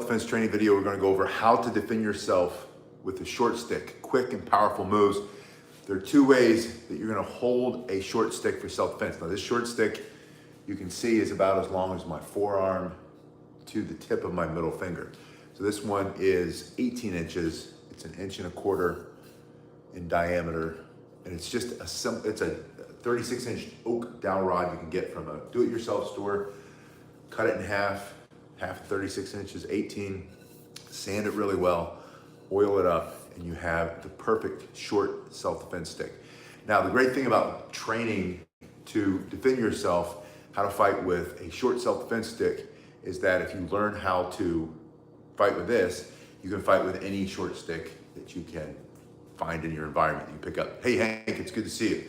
self-defense training video, we're going to go over how to defend yourself with a short stick, quick and powerful moves. There are two ways that you're going to hold a short stick for self-defense. Now this short stick, you can see, is about as long as my forearm to the tip of my middle finger. So this one is 18 inches. It's 1.25 inches in diameter. And it's just it's a 36-inch oak dowel rod you can get from a do-it-yourself store. Cut it in half 36 inches, 18, sand it really well, oil it up, and you have the perfect short self-defense stick. Now, the great thing about training to defend yourself, how to fight with a short self-defense stick, is that if you learn how to fight with this, you can fight with any short stick that you can find in your environment. You pick up. Hey Hank, it's good to see you.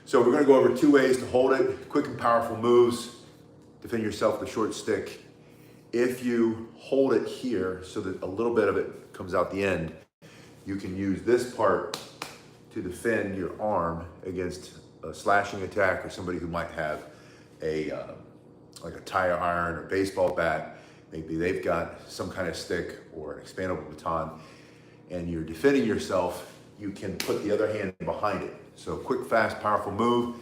So we're going to go over two ways to hold it, quick and powerful moves, defend yourself with a short stick. If you hold it here so that a little bit of it comes out the end, you can use this part to defend your arm against a slashing attack or somebody who might have like a tire iron or baseball bat. Maybe they've got some kind of stick or an expandable baton and you're defending yourself, you can put the other hand behind it. So quick, fast, powerful move,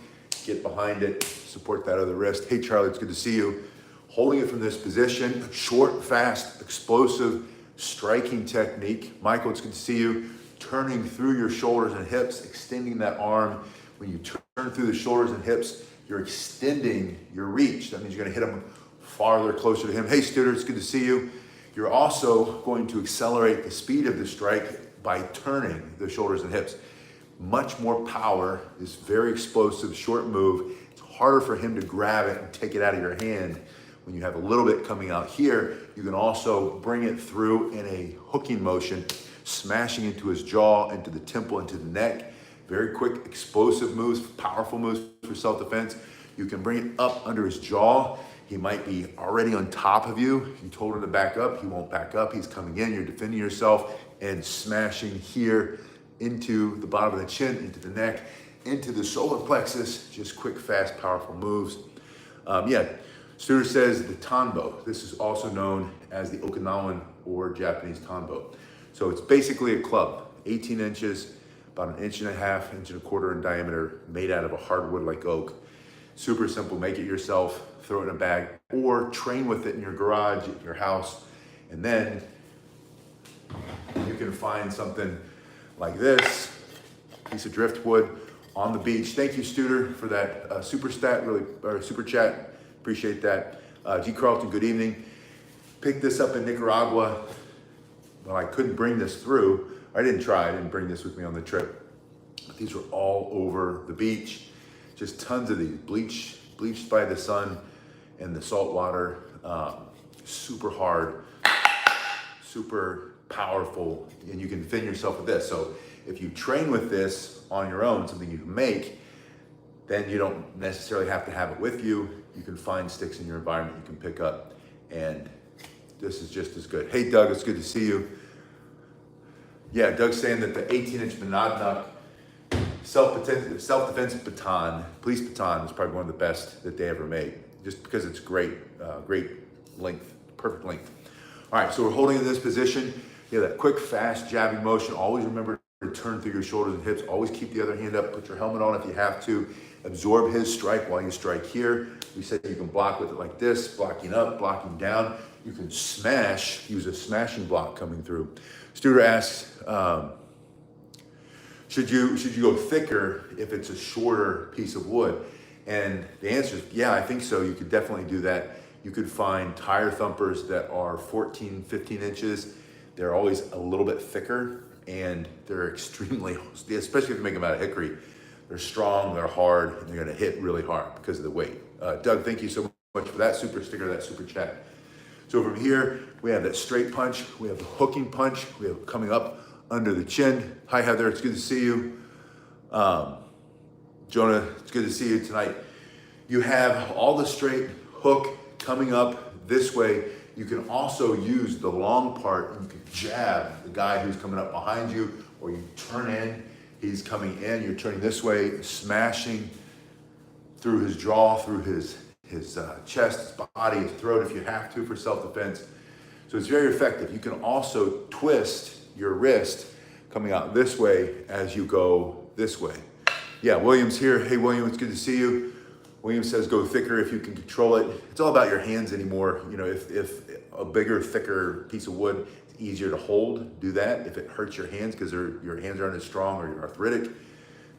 get behind it, support that other wrist. Hey Charlie, it's good to see you. Holding it from this position, short, fast, explosive, striking technique. Michael, it's good to see you. Turning through your shoulders and hips, extending that arm. When you turn through the shoulders and hips, you're extending your reach. That means you're gonna hit him farther, closer to him. Hey Studer, it's good to see you. You're also going to accelerate the speed of the strike by turning the shoulders and hips. Much more power, this very explosive, short move. It's harder for him to grab it and take it out of your hand. When you have a little bit coming out here, you can also bring it through in a hooking motion, smashing into his jaw, into the temple, into the neck. Very quick, explosive moves, powerful moves for self-defense. You can bring it up under his jaw. He might be already on top of you. You told him to back up, he won't back up. He's coming in, you're defending yourself and smashing here into the bottom of the chin, into the neck, into the solar plexus. Just quick, fast, powerful moves. Studer says the tanbo. This is also known as the Okinawan or Japanese tanbo. So it's basically a club, 18 inches, about 1.5 inches, 1.25 inches in diameter, made out of a hardwood like oak. Super simple, make it yourself, throw it in a bag, or train with it in your garage, at your house, and then you can find something like this, piece of driftwood on the beach. Thank you, Studer, for that super chat. Appreciate that. G. Carlton, good evening. Picked this up in Nicaragua. Well, I couldn't bring this through. I didn't bring this with me on the trip. But these were all over the beach. Just tons of these, bleached by the sun and the salt water. Super hard, super powerful, and you can defend yourself with this. So if you train with this on your own, something you can make, then you don't necessarily have to have it with you. You can find sticks in your environment you can pick up, and this is just as good. Hey Doug, it's good to see you. Yeah, Doug's saying that the 18-inch Monadnock self-defense baton, police baton, is probably one of the best that they ever made, just because it's great length, perfect length. All right, so we're holding in this position. You have that quick, fast jabbing motion. Always remember to turn through your shoulders and hips. Always keep the other hand up. Put your helmet on if you have to. Absorb his strike while you strike here. We said you can block with it like this, blocking up, blocking down. You can smash, use a smashing block coming through. Studer asks, should you go thicker if it's a shorter piece of wood? And the answer is, yeah, I think so. You could definitely do that. You could find tire thumpers that are 14, 15 inches. They're always a little bit thicker, and they're extremely, especially if you make them out of hickory, they're strong, they're hard, and they're gonna hit really hard because of the weight. Doug, thank you so much for that super sticker, that super chat. So from here, we have that straight punch, we have the hooking punch, we have coming up under the chin. Hi Heather, it's good to see you. Jonah, it's good to see you tonight. You have all the straight hook coming up this way. You can also use the long part, and you can jab the guy who's coming up behind you, or you turn in, he's coming in, you're turning this way, smashing through his jaw, through his chest, his body, his throat if you have to for self-defense. So it's very effective. You can also twist your wrist coming out this way as you go this way. Yeah, William's here. Hey, William, it's good to see you. William says go thicker if you can control it. It's all about your hands anymore. You know, if a bigger, thicker piece of wood is easier to hold, do that. If it hurts your hands because your hands aren't as strong or you're arthritic,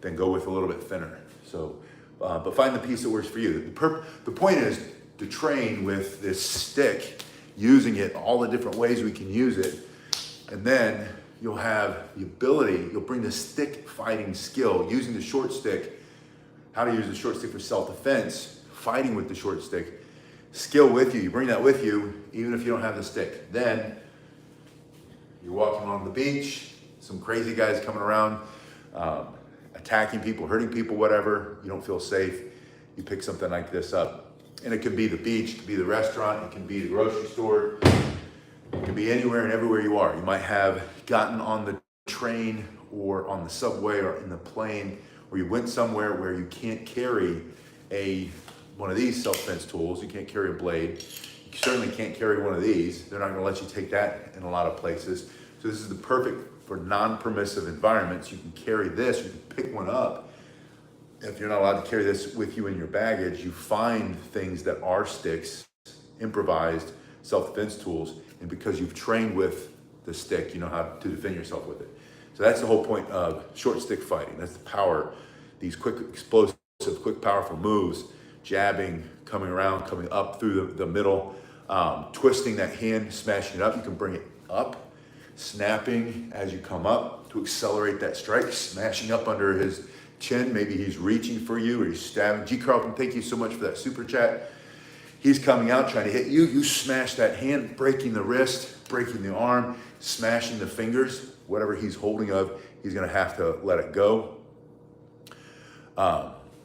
then go with a little bit thinner. So, but find the piece that works for you. The point is to train with this stick, using it all the different ways we can use it, and then you'll have the ability, you'll bring the stick fighting skill, using the short stick, how to use the short stick for self-defense, fighting with the short stick, skill with you. You bring that with you, even if you don't have the stick. Then you're walking on the beach, some crazy guys coming around, attacking people, hurting people, whatever. You don't feel safe. You pick something like this up. And it could be the beach, it could be the restaurant, it can be the grocery store. It can be anywhere and everywhere you are. You might have gotten on the train or on the subway or in the plane, or you went somewhere where you can't carry one of these self-defense tools. You can't carry a blade. You certainly can't carry one of these. They're not going to let you take that in a lot of places. So this is the perfect for non-permissive environments. You can carry this. You can pick one up. If you're not allowed to carry this with you in your baggage, you find things that are sticks, improvised self-defense tools, and because you've trained with the stick, you know how to defend yourself with it. So that's the whole point of short stick fighting. That's the power, these quick, explosive, quick, powerful moves, jabbing, coming around, coming up through the middle, twisting that hand, smashing it up. You can bring it up, snapping as you come up to accelerate that strike, smashing up under his chin. Maybe he's reaching for you or he's stabbing. G. Carlton, thank you so much for that super chat. He's coming out trying to hit you. You smash that hand, breaking the wrist, breaking the arm, smashing the fingers. Whatever he's holding of, he's going to have to let it go.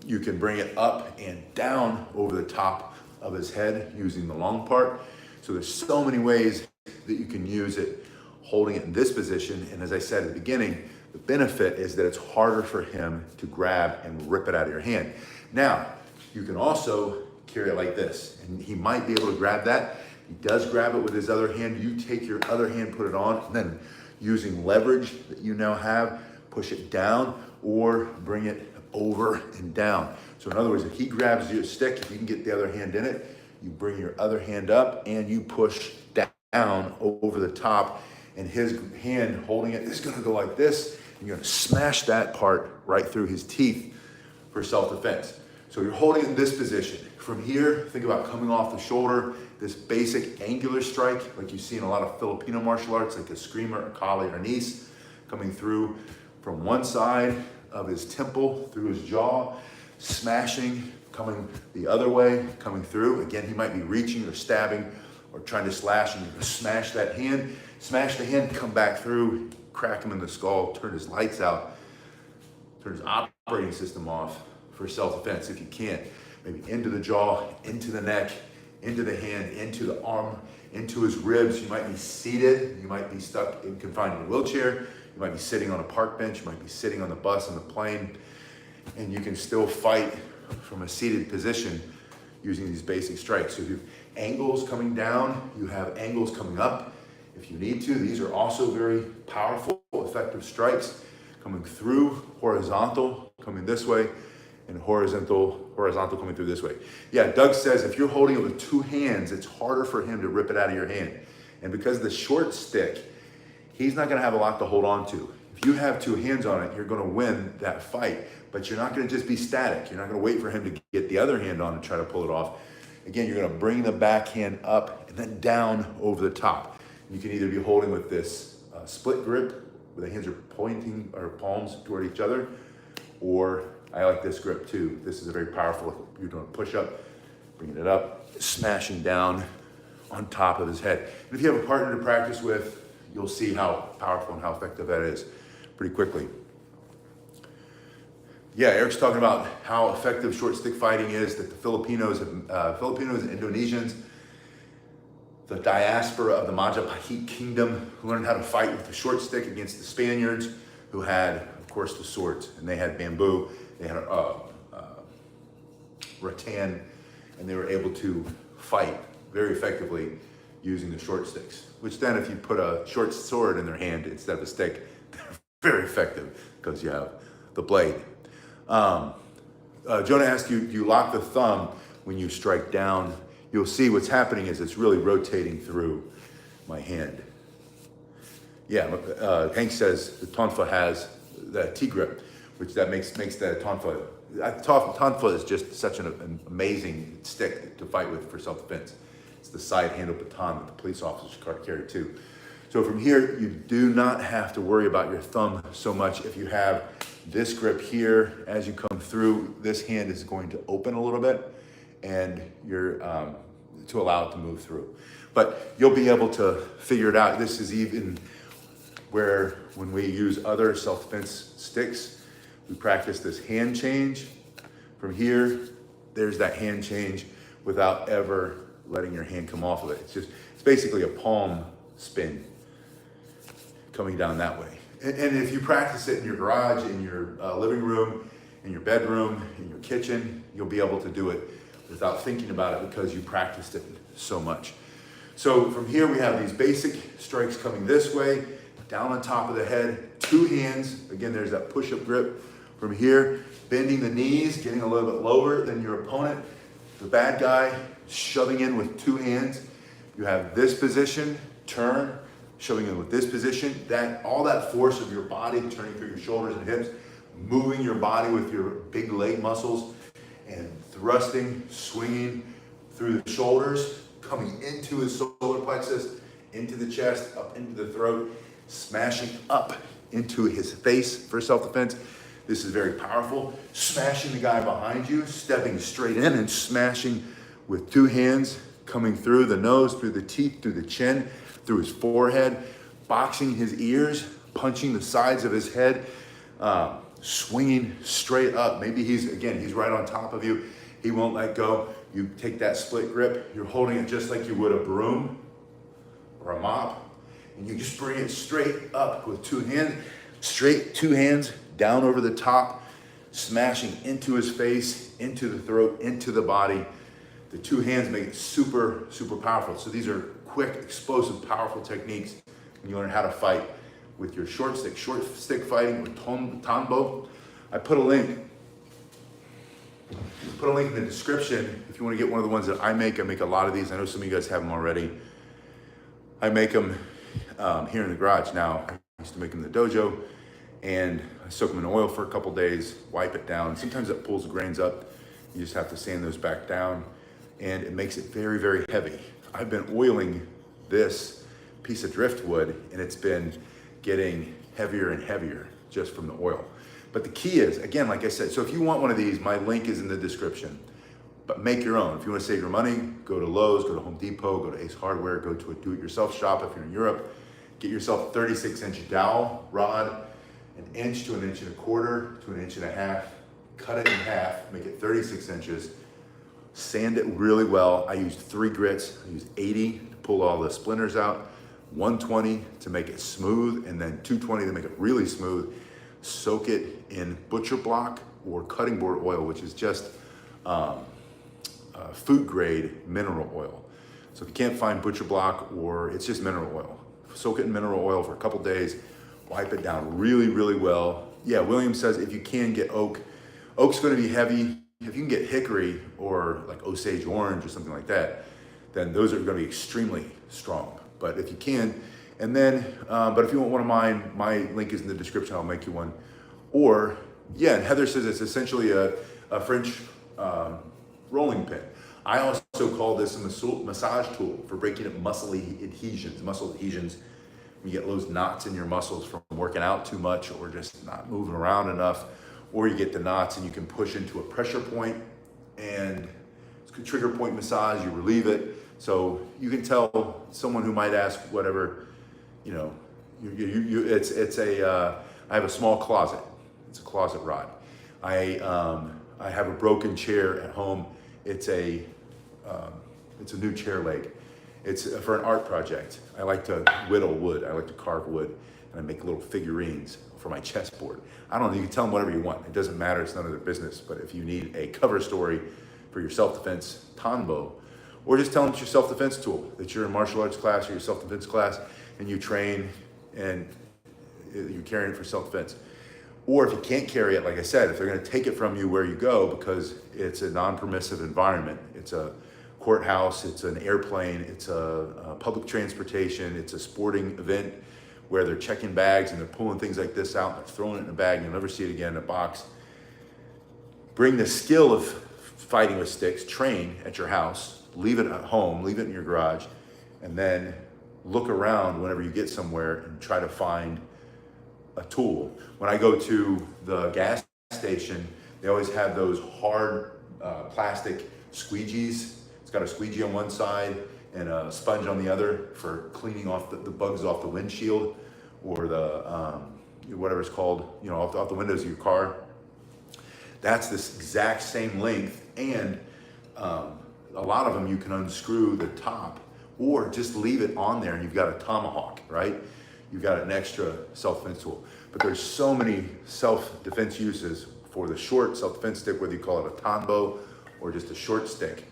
You can bring it up and down over the top of his head using the long part. So there's so many ways that you can use it, holding it in this position. And as I said at the beginning, the benefit is that it's harder for him to grab and rip it out of your hand. Now, you can also carry it like this, and he might be able to grab that. He does grab it with his other hand. You take your other hand, put it on, and then using leverage that you now have, push it down or bring it over and down. So in other words, if he grabs your stick, if you can get the other hand in it, you bring your other hand up and you push down over the top, and his hand holding it is gonna go like this, and you're gonna smash that part right through his teeth for self-defense. So you're holding it in this position. From here, think about coming off the shoulder, this basic angular strike, like you see in a lot of Filipino martial arts, like a screamer, a kali, or arnis, coming through from one side of his temple, through his jaw, smashing, coming the other way, coming through. Again, he might be reaching or stabbing or trying to slash, and you smash that hand, smash the hand, come back through, crack him in the skull, turn his lights out, turn his operating system off for self-defense if you can. Maybe into the jaw, into the neck, into the hand, into the arm, into his ribs. You might be seated, you might be stuck and confined in a wheelchair, you might be sitting on a park bench, you might be sitting on the bus, on the plane, and you can still fight from a seated position using these basic strikes. So if you have angles coming down, you have angles coming up if you need to. These are also very powerful, effective strikes, coming through horizontal, coming this way, and horizontal coming through this way. Yeah, Doug says if you're holding it with two hands, it's harder for him to rip it out of your hand. And because of the short stick, he's not gonna have a lot to hold on to. If you have two hands on it, you're gonna win that fight, but you're not gonna just be static. You're not gonna wait for him to get the other hand on and try to pull it off. Again, you're gonna bring the back hand up and then down over the top. You can either be holding with this split grip, where the hands are pointing or palms toward each other, or I like this grip too. This is a very powerful, you're doing a push-up, bringing it up, smashing down on top of his head. And if you have a partner to practice with, you'll see how powerful and how effective that is pretty quickly. Yeah, Eric's talking about how effective short stick fighting is, that the Filipinos and Indonesians, the diaspora of the Majapahit kingdom, who learned how to fight with the short stick against the Spaniards, who had, of course, the swords, and they had bamboo, they had rattan, and they were able to fight very effectively using the short sticks, which then if you put a short sword in their hand instead of a stick, they're very effective because you have the blade. Jonah asked you, do you lock the thumb when you strike down? You'll see what's happening is it's really rotating through my hand. Yeah, Hank says the tonfa has the T-grip, which that makes the tonfa. Tonfa is just such an amazing stick to fight with for self-defense. It's the side-handled baton that the police officers carry too. So from here, you do not have to worry about your thumb so much. If you have this grip here, as you come through, this hand is going to open a little bit, and you're to allow it to move through. But you'll be able to figure it out. This is even where when we use other self-defense sticks, we practice this hand change. From here, there's that hand change without ever letting your hand come off of it. It's basically a palm spin coming down that way. And if you practice it in your garage, in your living room, in your bedroom, in your kitchen, you'll be able to do it without thinking about it because you practiced it so much. So from here, we have these basic strikes coming this way, down on top of the head, two hands. Again, there's that push-up grip. From here, bending the knees, getting a little bit lower than your opponent. The bad guy shoving in with two hands. You have this position, turn, shoving in with this position. All that force of your body turning through your shoulders and hips, moving your body with your big leg muscles, and thrusting, swinging through the shoulders, coming into his solar plexus, into the chest, up into the throat, smashing up into his face for self-defense. This is very powerful. Smashing the guy behind you, stepping straight in and smashing with two hands, coming through the nose, through the teeth, through the chin, through his forehead, boxing his ears, punching the sides of his head, swinging straight up. Maybe he's right on top of you. He won't let go. You take that split grip. You're holding it just like you would a broom or a mop. And you just bring it straight up with two hands, straight two hands down over the top, smashing into his face, into the throat, into the body. The two hands make it super, super powerful. So these are quick, explosive, powerful techniques when you learn how to fight with your short stick fighting with Tanbo. I put a link in the description if you want to get one of the ones that I make. I make a lot of these. I know some of you guys have them already. I make them here in the garage now. I used to make them in the dojo, and I soak them in oil for a couple days, wipe it down. Sometimes it pulls the grains up. You just have to sand those back down, and it makes it very, very heavy. I've been oiling this piece of driftwood, and it's been getting heavier and heavier just from the oil. But the key is, again, like I said, so if you want one of these, my link is in the description. But make your own. If you want to save your money, go to Lowe's, go to Home Depot, go to Ace Hardware, go to a do-it-yourself shop if you're in Europe. Get yourself a 36-inch dowel rod, 1 inch to 1.25 inches to 1.5 inches. Cut it in half, make it 36 inches. Sand it really well. I used 3 grits. I used 80 to pull all the splinters out, 120 to make it smooth, and then 220 to make it really smooth. Soak it in butcher block or cutting board oil, which is just food grade mineral oil. So if you can't find butcher block, or it's just mineral oil, soak it in mineral oil for a couple days, wipe it down really, really well. Yeah, William says if you can get oak, oak's gonna be heavy. If you can get hickory or like Osage orange or something like that, then those are gonna be extremely strong. But if you can, and then, but if you want one of mine, my link is in the description, I'll make you one. Or, yeah, and Heather says it's essentially a French rolling pin. I also call this a massage tool for breaking up muscle adhesions. When you get those knots in your muscles from working out too much or just not moving around enough, or you get the knots and you can push into a pressure point and it's a trigger point massage, you relieve it. So you can tell someone who might ask whatever, you know, I have a small closet. It's a closet rod. I have a broken chair at home. It's a new chair leg. It's for an art project. I like to whittle wood. I like to carve wood, and I make little figurines for my chessboard. I don't know, you can tell them whatever you want. It doesn't matter, it's none of their business. But if you need a cover story for your self-defense Tanbo, Or just tell them it's your self-defense tool, that you're in martial arts class or your self-defense class and you train and you're carrying it for self-defense. Or if you can't carry it, like I said, if they're gonna take it from you where you go because it's a non-permissive environment, it's a courthouse, it's an airplane, it's a public transportation, it's a sporting event where they're checking bags and they're pulling things like this out and they're throwing it in a bag and you'll never see it again in a box. Bring the skill of fighting with sticks, train at your house, leave it at home, leave it in your garage, and then look around whenever you get somewhere and try to find a tool. When I go to the gas station, they always have those hard plastic squeegees. It's got a squeegee on one side and a sponge on the other for cleaning off the bugs off the windshield or the whatever it's called, off the windows of your car. That's this exact same length, and a lot of them you can unscrew the top or just leave it on there and you've got a tomahawk, right? You've got an extra self-defense tool. But there's so many self-defense uses for the short self-defense stick, whether you call it a tanbo or just a short stick.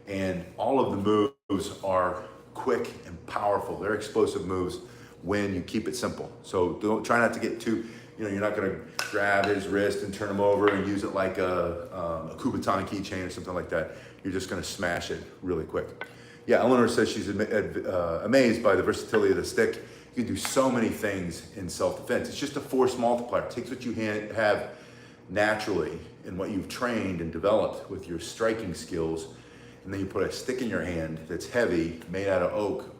And all of the moves are quick and powerful. They're explosive moves when you keep it simple. So try not to get too, you're not gonna grab his wrist and turn him over and use it like a Kubotan keychain or something like that. You're just gonna smash it really quick. Yeah, Eleanor says she's amazed by the versatility of the stick. You can do so many things in self-defense. It's just a force multiplier. It takes what you have naturally and what you've trained and developed with your striking skills, and then you put a stick in your hand that's heavy, made out of oak,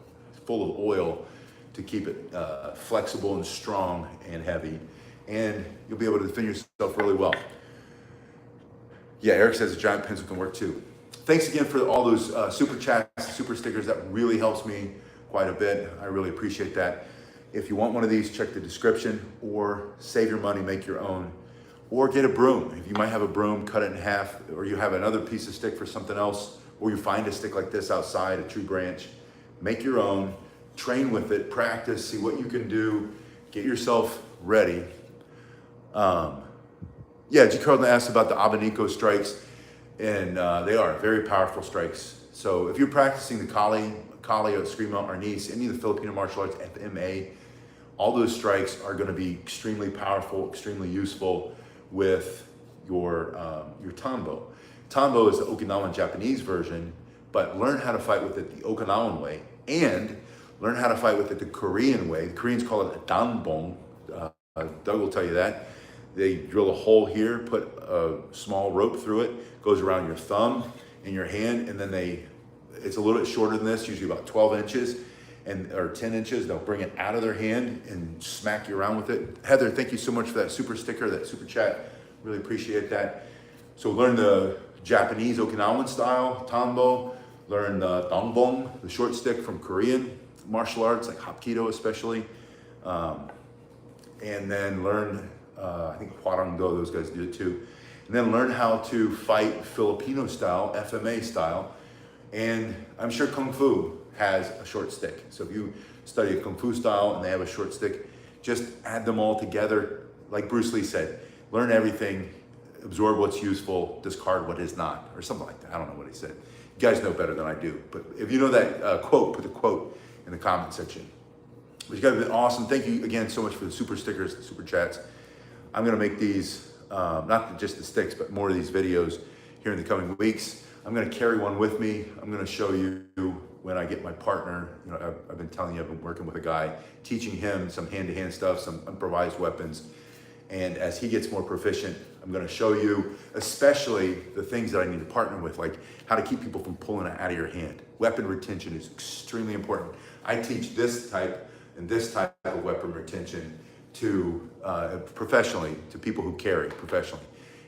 full of oil to keep it flexible and strong and heavy, and you'll be able to defend yourself really well. Yeah, Eric says a giant pencil can work too. Thanks again for all those super chats, super stickers. That really helps me quite a bit. I really appreciate that. If you want one of these, check the description, or save your money, make your own, or get a broom. If you might have a broom, cut it in half, or you have another piece of stick for something else, or you find a stick like this outside, a tree branch, make your own, train with it, practice, see what you can do, get yourself ready. Yeah, G. Carlton asked about the Abanico strikes, and they are very powerful strikes. So if you're practicing the Kali, Eskrima, Arnis, any of the Filipino martial arts, FMA, all those strikes are gonna be extremely powerful, extremely useful with your tanbo. Tanbo is the Okinawan Japanese version, but learn how to fight with it the Okinawan way, and learn how to fight with it the Korean way. The Koreans call it a danbong. Doug will tell you that. They drill a hole here, put a small rope through it, goes around your thumb and your hand, and then it's a little bit shorter than this, usually about 12 inches or 10 inches. They'll bring it out of their hand and smack you around with it. Heather, thank you so much for that super sticker, that super chat. Really appreciate that. So learn the Japanese Okinawan style, tanbo, learn the dangbong, the short stick from Korean martial arts, like Hapkido especially. And then learn, I think Hwarangdo, those guys do it too. And then learn how to fight Filipino style, FMA style. And I'm sure Kung Fu has a short stick. So if you study a Kung Fu style and they have a short stick, just add them all together. Like Bruce Lee said, learn everything, absorb what's useful, discard what is not, or something like that. I don't know what he said. You guys know better than I do. But if you know that quote, put the quote in the comment section. But you guys have been awesome. Thank you again so much for the super stickers, the super chats. I'm gonna make these, not just the sticks, but more of these videos here in the coming weeks. I'm gonna carry one with me. I'm gonna show you when I get my partner. I've been telling you, I've been working with a guy, teaching him some hand-to-hand stuff, some improvised weapons. And as he gets more proficient, I'm gonna show you, especially the things that I need to partner with, like how to keep people from pulling it out of your hand. Weapon retention is extremely important. I teach this type and this type of weapon retention to professionally, to people who carry professionally.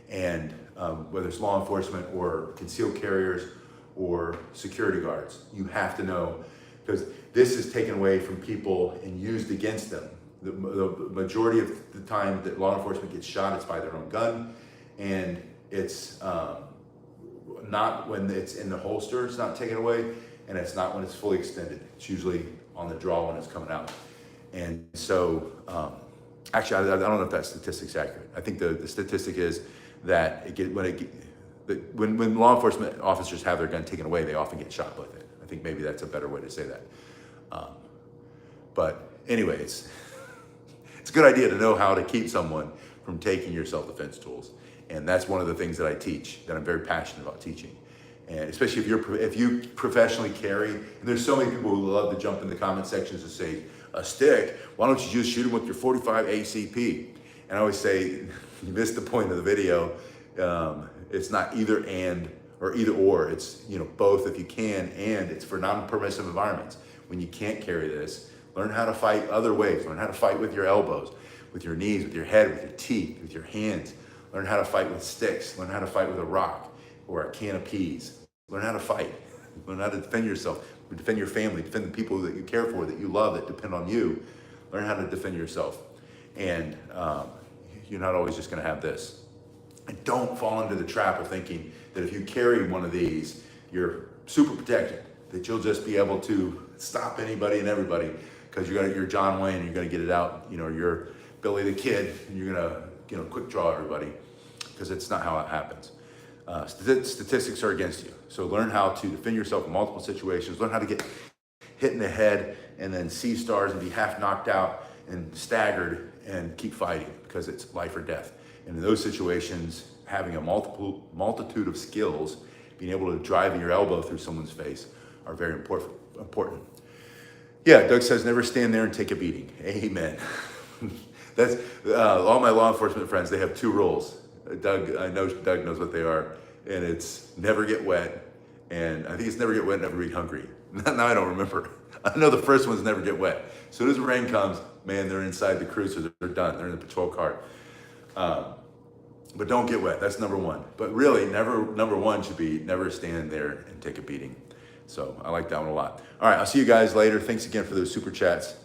And whether it's law enforcement or concealed carriers or security guards, you have to know, because this is taken away from people and used against them. The majority of the time that law enforcement gets shot, it's by their own gun, and it's not when it's in the holster, it's not taken away, and it's not when it's fully extended. It's usually on the draw when it's coming out. And so, actually, I don't know if that statistic's accurate. I think the statistic is that the But when law enforcement officers have their gun taken away, they often get shot with it. I think maybe that's a better way to say that. But anyways, it's a good idea to know how to keep someone from taking your self-defense tools. And that's one of the things that I teach, that I'm very passionate about teaching. And especially if you professionally carry, and there's so many people who love to jump in the comment sections and say, a stick, why don't you just shoot them with your 45 ACP? And I always say, you missed the point of the video. It's not either and or either or, it's both if you can, and it's for non-permissive environments. When you can't carry this, learn how to fight other ways. Learn how to fight with your elbows, with your knees, with your head, with your teeth, with your hands. Learn how to fight with sticks. Learn how to fight with a rock or a can of peas. Learn how to fight. Learn how to defend yourself, defend your family, defend the people that you care for, that you love, that depend on you. Learn how to defend yourself. And you're not always just gonna have this. And don't fall into the trap of thinking that if you carry one of these, you're super protected, that you'll just be able to stop anybody and everybody because you're John Wayne and you're gonna get it out, you're Billy the Kid and you're gonna quick draw everybody, because it's not how it happens. Statistics are against you. So learn how to defend yourself in multiple situations, learn how to get hit in the head and then see stars and be half knocked out and staggered and keep fighting, because it's life or death. And in those situations, having a multitude of skills, being able to drive your elbow through someone's face are very important. Yeah, Doug says, never stand there and take a beating. Amen. That's all my law enforcement friends, they have 2 rules. Doug, I know Doug knows what they are, and it's never get wet, and I think it's never get wet, never be hungry. Now I don't remember. I know the first one's never get wet. As soon as the rain comes, man, they're inside the cruiser, they're done, they're in the patrol car. But don't get wet, that's number 1. But really, number 1 should be never stand there and take a beating. So I like that one a lot. All right, I'll see you guys later. Thanks again for those super chats.